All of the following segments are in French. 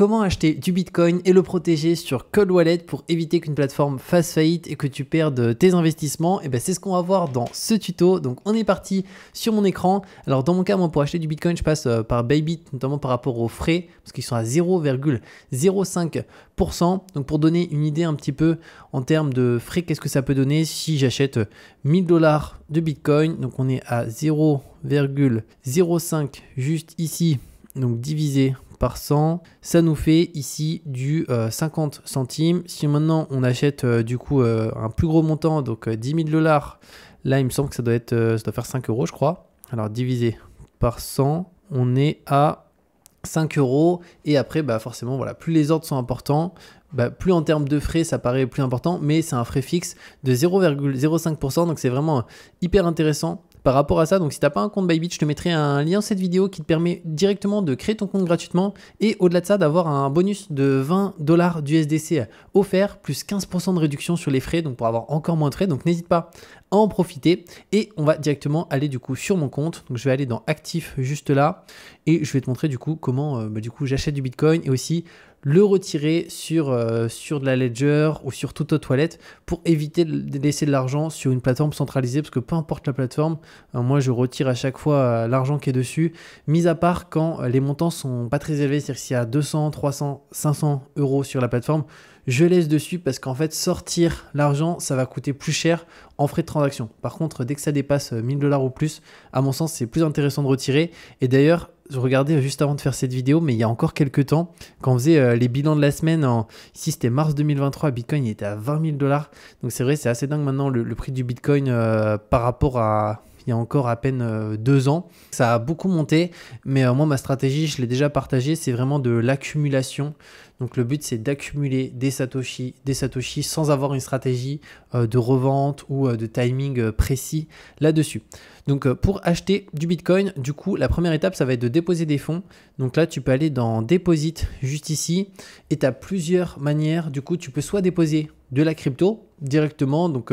comment acheter du Bitcoin et le protéger sur Cold Wallet pour éviter qu'une plateforme fasse faillite et que tu perdes tes investissements? Et ben c'est ce qu'on va voir dans ce tuto. Donc on est parti sur mon écran. Alors dans mon cas, moi pour acheter du Bitcoin, je passe par Bybit, notamment par rapport aux frais, parce qu'ils sont à 0,05%. Donc pour donner une idée un petit peu en termes de frais, qu'est-ce que ça peut donner si j'achète 1000 $ de Bitcoin? Donc on est à 0,05 juste ici, donc divisé par 100, ça nous fait ici du 50 centimes. Si maintenant on achète du coup un plus gros montant, donc 10 000 $, là il me semble que ça doit faire 5 euros je crois. Alors divisé par 100, on est à 5 euros. Et après forcément voilà, plus les ordres sont importants, plus en termes de frais ça paraît plus important, mais c'est un frais fixe de 0,05%, donc c'est vraiment hyper intéressant. Par rapport à ça, donc si tu n'as pas un compte Bybit, je te mettrai un lien dans cette vidéo qui te permet directement de créer ton compte gratuitement et au-delà de ça d'avoir un bonus de 20 $ d'USDC offert plus 15% de réduction sur les frais, donc pour avoir encore moins de frais. Donc n'hésite pas à en profiter et on va directement aller du coup sur mon compte. Donc je vais aller dans Actifs juste là et je vais te montrer du coup comment j'achète du Bitcoin et aussi le retirer sur de la Ledger ou sur toute autre wallet pour éviter de laisser de l'argent sur une plateforme centralisée, parce que peu importe la plateforme, moi je retire à chaque fois l'argent qui est dessus, mis à part quand les montants sont pas très élevés, c'est-à-dire s'il y a 200, 300, 500 euros sur la plateforme, je laisse dessus parce qu'en fait sortir l'argent ça va coûter plus cher en frais de transaction. Par contre dès que ça dépasse 1000 $ ou plus, à mon sens c'est plus intéressant de retirer. Et d'ailleurs je regardais juste avant de faire cette vidéo, mais il y a encore quelques temps, quand on faisait les bilans de la semaine, ici c'était mars 2023, Bitcoin il était à 20 000 $. Donc c'est vrai, c'est assez dingue maintenant le prix du Bitcoin par rapport à il y a encore à peine 2 ans. Ça a beaucoup monté, mais moi ma stratégie, je l'ai déjà partagée, c'est vraiment de l'accumulation. Donc le but c'est d'accumuler des satoshi sans avoir une stratégie de revente ou de timing précis là-dessus. Donc pour acheter du Bitcoin, du coup la première étape ça va être de déposer des fonds. Donc là tu peux aller dans Deposit juste ici et tu as plusieurs manières. Du coup tu peux soit déposer de la crypto directement, donc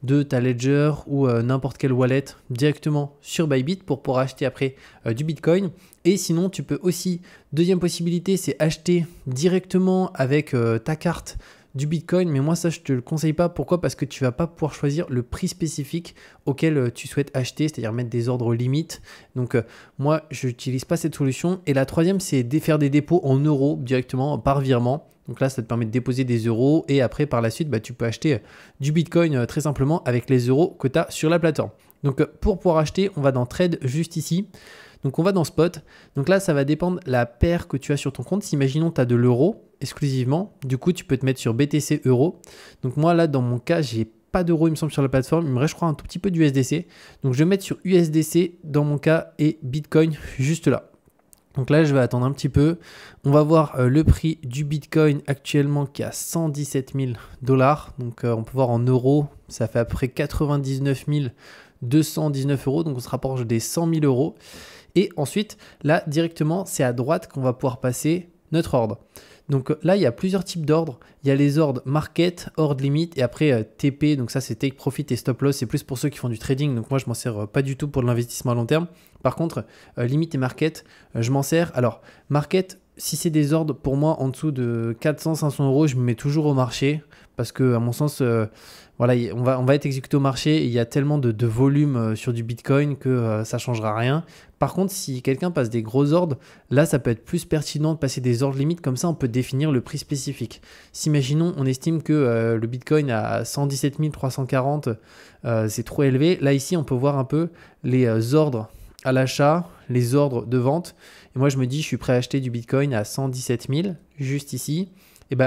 de ta Ledger ou n'importe quelle wallet directement sur Bybit pour pouvoir acheter après du Bitcoin. Et sinon tu peux aussi, deuxième possibilité, c'est acheter directement avec ta carte du Bitcoin, mais moi ça je te le conseille pas. Pourquoi? Parce que tu vas pas pouvoir choisir le prix spécifique auquel tu souhaites acheter, c'est-à-dire mettre des ordres limites. Donc moi je n'utilise pas cette solution. Et la troisième c'est de faire des dépôts en euros directement par virement. Donc là ça te permet de déposer des euros et après par la suite tu peux acheter du Bitcoin très simplement avec les euros que tu as sur la plateforme. Donc pour pouvoir acheter, on va dans Trade juste ici. Donc on va dans Spot. Donc là ça va dépendre la paire que tu as sur ton compte. Si imaginons tu as de l'euro exclusivement, du coup tu peux te mettre sur BTC euro. Donc moi là dans mon cas j'ai pas d'euros il me semble sur la plateforme, il me reste je crois un tout petit peu d'USDC. Donc je vais mettre sur USDC dans mon cas et Bitcoin juste là. Donc là, je vais attendre un petit peu. On va voir le prix du Bitcoin actuellement qui est à 117 000 $. Donc on peut voir en euros, ça fait à peu près 99 219 €. Donc on se rapproche des 100 000 €. Et ensuite, là, directement, c'est à droite qu'on va pouvoir passer notre ordre. Donc là, il y a plusieurs types d'ordres. Il y a les ordres market, ordre limite et après TP. Donc ça, c'est take profit et stop loss. C'est plus pour ceux qui font du trading. Donc moi, je m'en sers pas du tout pour l'investissement à long terme. Par contre, limite et market, je m'en sers. Alors, market, si c'est des ordres pour moi en dessous de 400-500 €, je me mets toujours au marché parce que à mon sens, voilà, on va être exécuté au marché et il y a tellement de volume sur du Bitcoin que ça ne changera rien. Par contre, si quelqu'un passe des gros ordres, là, ça peut être plus pertinent de passer des ordres limites. Comme ça, on peut définir le prix spécifique. Si, imaginons, on estime que le Bitcoin à 117 340, c'est trop élevé. Là, ici, on peut voir un peu les ordres à l'achat, les ordres de vente. Et moi, je me dis, je suis prêt à acheter du Bitcoin à 117 000, juste ici. Et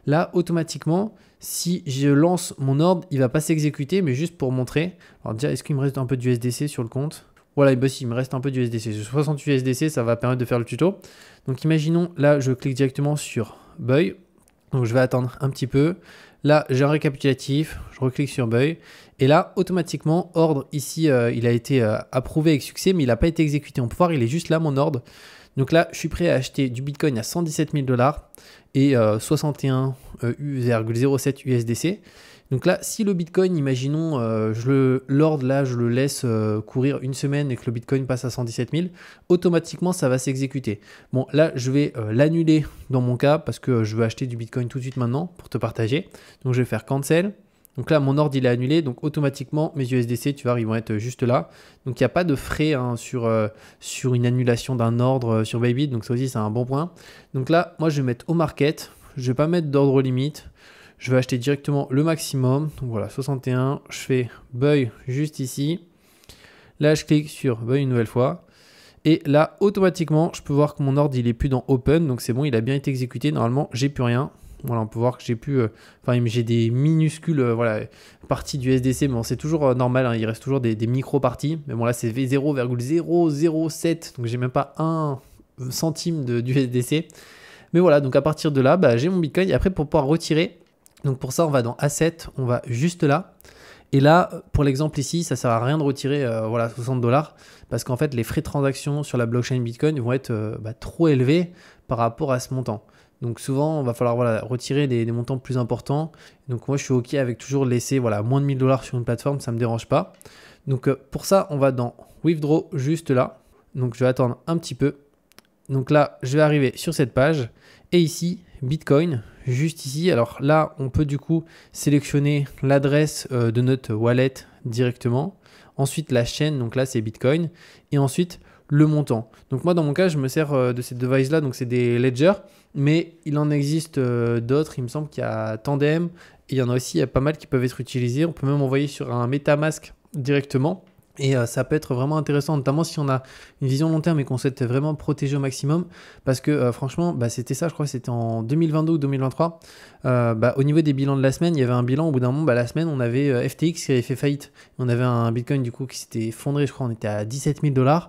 là, automatiquement, si je lance mon ordre, il ne va pas s'exécuter, mais juste pour montrer. Alors déjà, est-ce qu'il me reste un peu d'USDC sur le compte? Voilà, si, il me reste un peu d'USDC. 60 USDC, ça va permettre de faire le tuto. Donc imaginons, là, je clique directement sur Buy. Donc je vais attendre un petit peu. Là, j'ai un récapitulatif, je reclique sur Buy. Et là, automatiquement, ordre ici, il a été approuvé avec succès, mais il n'a pas été exécuté. On peut voir, il est juste là, mon ordre. Donc là, je suis prêt à acheter du Bitcoin à 117 000 $ et 61,07 USDC. Donc là, si le Bitcoin, imaginons, l'ordre là, je le laisse courir une semaine et que le Bitcoin passe à 117 000, automatiquement, ça va s'exécuter. Bon, là, je vais l'annuler dans mon cas parce que je veux acheter du Bitcoin tout de suite maintenant pour te partager. Donc, je vais faire cancel. Donc là, mon ordre, il est annulé. Donc, automatiquement, mes USDC, tu vois, ils vont être juste là. Donc, il n'y a pas de frais hein, sur une annulation d'un ordre sur Bybit. Donc, ça aussi, c'est un bon point. Donc là, moi, je vais mettre au market. Je ne vais pas mettre d'ordre limite. Je vais acheter directement le maximum. Donc voilà, 61. Je fais buy juste ici. Là, je clique sur buy une nouvelle fois. Et là, automatiquement, je peux voir que mon ordre, il est plus dans open. Donc c'est bon, il a bien été exécuté. Normalement, j'ai plus rien. Voilà, on peut voir que j'ai plus... j'ai des minuscules parties du SDC. Mais bon, c'est toujours normal. Hein, il reste toujours des micro-parties. Mais bon, là, c'est 0,007. Donc j'ai même pas 1 centime du SDC. Mais voilà, donc à partir de là, j'ai mon Bitcoin. Et après, pour pouvoir retirer... Donc pour ça, on va dans Asset, on va juste là. Et là, pour l'exemple ici, ça ne sert à rien de retirer 60 $, parce qu'en fait, les frais de transaction sur la blockchain Bitcoin vont être trop élevés par rapport à ce montant. Donc souvent, il va falloir retirer des montants plus importants. Donc moi, je suis OK avec toujours laisser moins de 1000 $ sur une plateforme, ça ne me dérange pas. Donc pour ça, on va dans Withdraw juste là. Donc je vais attendre un petit peu. Donc là, je vais arriver sur cette page. Et ici, Bitcoin, juste ici. Alors là, on peut du coup sélectionner l'adresse de notre wallet directement. Ensuite, la chaîne, donc là, c'est Bitcoin. Et ensuite, le montant. Donc moi, dans mon cas, je me sers de ces devices-là. Donc c'est des ledgers. Mais il en existe d'autres. Il me semble qu'il y a Tandem. Et il y en a aussi pas mal qui peuvent être utilisés. On peut même envoyer sur un MetaMask directement. Et ça peut être vraiment intéressant, notamment si on a une vision long terme et qu'on souhaite vraiment protéger au maximum. Parce que franchement, c'était ça, je crois que c'était en 2022 ou 2023. Au niveau des bilans de la semaine, il y avait un bilan, au bout d'un moment, la semaine, on avait FTX qui avait fait faillite. On avait un Bitcoin du coup qui s'était effondré, je crois, on était à 17 000 $.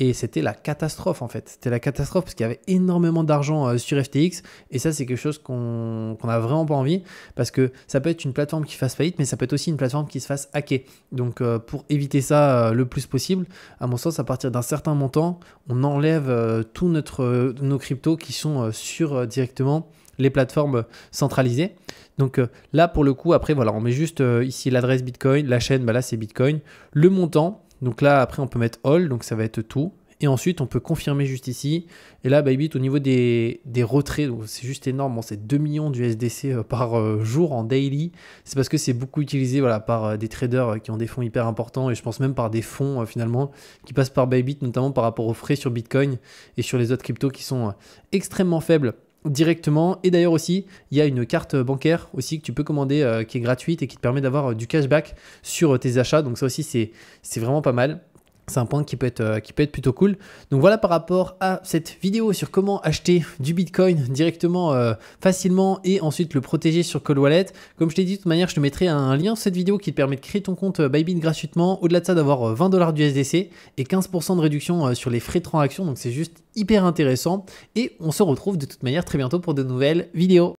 Et c'était la catastrophe en fait. C'était la catastrophe parce qu'il y avait énormément d'argent sur FTX. Et ça, c'est quelque chose qu'on n'a vraiment pas envie. Parce que ça peut être une plateforme qui fasse faillite, mais ça peut être aussi une plateforme qui se fasse hacker. Donc pour éviter ça le plus possible, à mon sens, à partir d'un certain montant, on enlève tous nos cryptos qui sont sur directement les plateformes centralisées. Donc là, pour le coup, après, on met juste ici l'adresse Bitcoin, la chaîne, là, c'est Bitcoin, le montant. Donc là, après, on peut mettre all, donc ça va être tout. Et ensuite, on peut confirmer juste ici. Et là, Bybit, au niveau des retraits, c'est juste énorme. Bon, c'est 2 millions d'USDC par jour en daily. C'est parce que c'est beaucoup utilisé par des traders qui ont des fonds hyper importants. Et je pense même par des fonds finalement qui passent par Bybit, notamment par rapport aux frais sur Bitcoin et sur les autres cryptos qui sont extrêmement faibles directement. Et d'ailleurs aussi, il y a une carte bancaire aussi que tu peux commander qui est gratuite et qui te permet d'avoir du cashback sur tes achats. Donc ça aussi, c'est vraiment pas mal. C'est un point qui peut être plutôt cool. Donc voilà par rapport à cette vidéo sur comment acheter du Bitcoin directement facilement et ensuite le protéger sur Cold Wallet. Comme je t'ai dit, de toute manière, je te mettrai un lien sur cette vidéo qui te permet de créer ton compte Bybit gratuitement. Au-delà de ça, d'avoir 20 $ d'USDC et 15% de réduction sur les frais de transaction. Donc c'est juste hyper intéressant. Et on se retrouve de toute manière très bientôt pour de nouvelles vidéos.